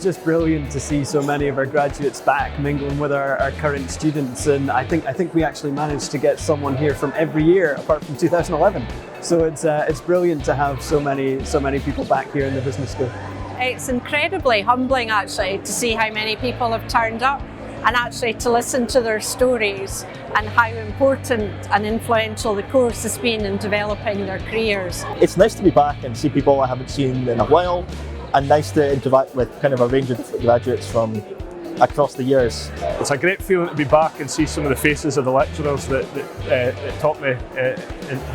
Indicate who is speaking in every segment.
Speaker 1: just brilliant to see so many of our graduates back mingling with our current students, and I think we actually managed to get someone here from every year apart from 2011. So it's brilliant to have so many people back here in the business school.
Speaker 2: It's incredibly humbling actually to see how many people have turned up and actually to listen to their stories and how important and influential the course has been in developing their careers.
Speaker 3: It's nice to be back and see people I haven't seen in a while, and nice to interact with kind of a range of graduates from across the years.
Speaker 4: It's a great feeling to be back and see some of the faces of the lecturers that taught me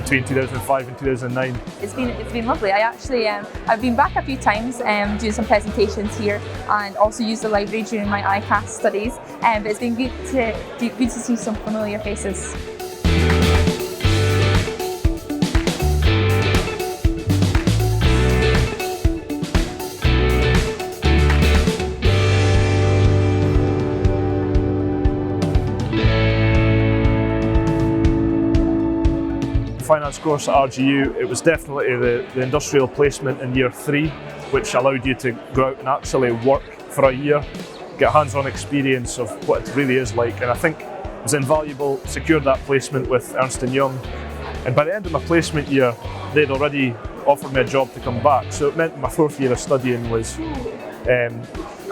Speaker 4: between 2005 and 2009.
Speaker 5: It's been lovely. I've been back a few times doing some presentations here, and also used the library during my ICAS studies. But it's been good to see some familiar faces.
Speaker 4: Finance course at RGU, it was definitely the industrial placement in year 3, which allowed you to go out and actually work for a year, get hands-on experience of what it really is like, and I think it was invaluable. Secured that placement with Ernst & Young, and by the end of my placement year they'd already offered me a job to come back, so it meant my 4th year of studying was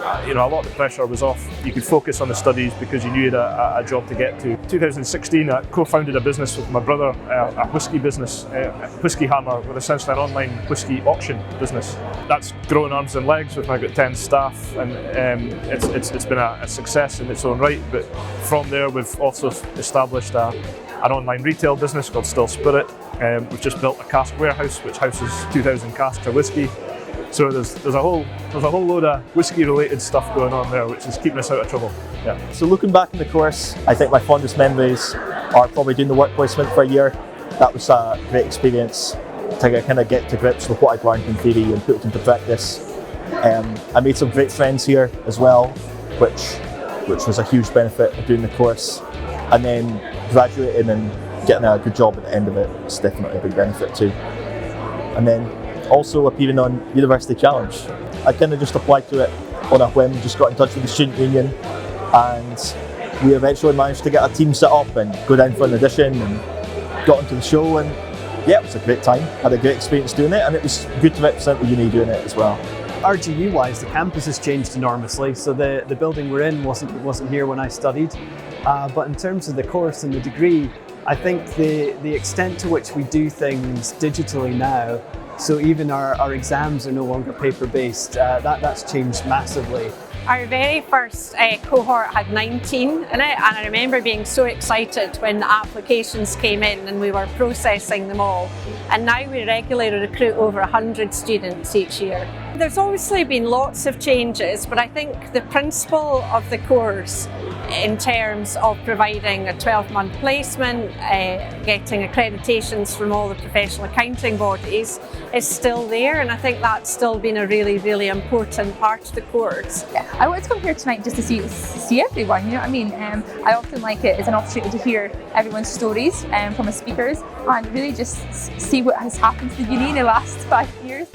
Speaker 4: a lot of the pressure was off. You could focus on the studies because you knew you had a job to get to. 2016, I co-founded a business with my brother, a whisky business, Whisky Hammer, with essentially an online whisky auction business. That's grown arms and legs. We've now got 10 staff, and it's been a success in its own right. But from there, we've also established an online retail business called Still Spirit. We've just built a cask warehouse which houses 2,000 casks of whisky. So there's a whole load of whisky related stuff going on there, which is keeping us out of trouble. Yeah.
Speaker 3: So looking back in the course, I think my fondest memories are probably doing the work placement for a year. That was a great experience to kind of get to grips with what I'd learned in theory and put it into practice. I made some great friends here as well, which was a huge benefit of doing the course. And then graduating and getting a good job at the end of it was definitely a big benefit too. And then also appearing on University Challenge. I kind of just applied to it on a whim, just got in touch with the student union, and we eventually managed to get a team set up and go down for an audition and got into the show, and yeah, it was a great time. Had a great experience doing it, and it was good to represent the uni doing it as well.
Speaker 1: RGU wise, the campus has changed enormously, so the building we're in wasn't here when I studied, but in terms of the course and the degree, I think the extent to which we do things digitally now, so even our exams are no longer paper-based, that's changed massively.
Speaker 2: Our very first cohort had 19 in it, and I remember being so excited when the applications came in and we were processing them all. And now we regularly recruit over 100 students each year. There's obviously been lots of changes, but I think the principle of the course in terms of providing a 12-month placement, getting accreditations from all the professional accounting bodies is still there, and I think that's still been a really, really important part of the course.
Speaker 5: Yeah, I wanted to come here tonight just to see everyone, you know what I mean? I often like it as an opportunity to hear everyone's stories from the speakers and really just see what has happened to the uni in the last 5 years.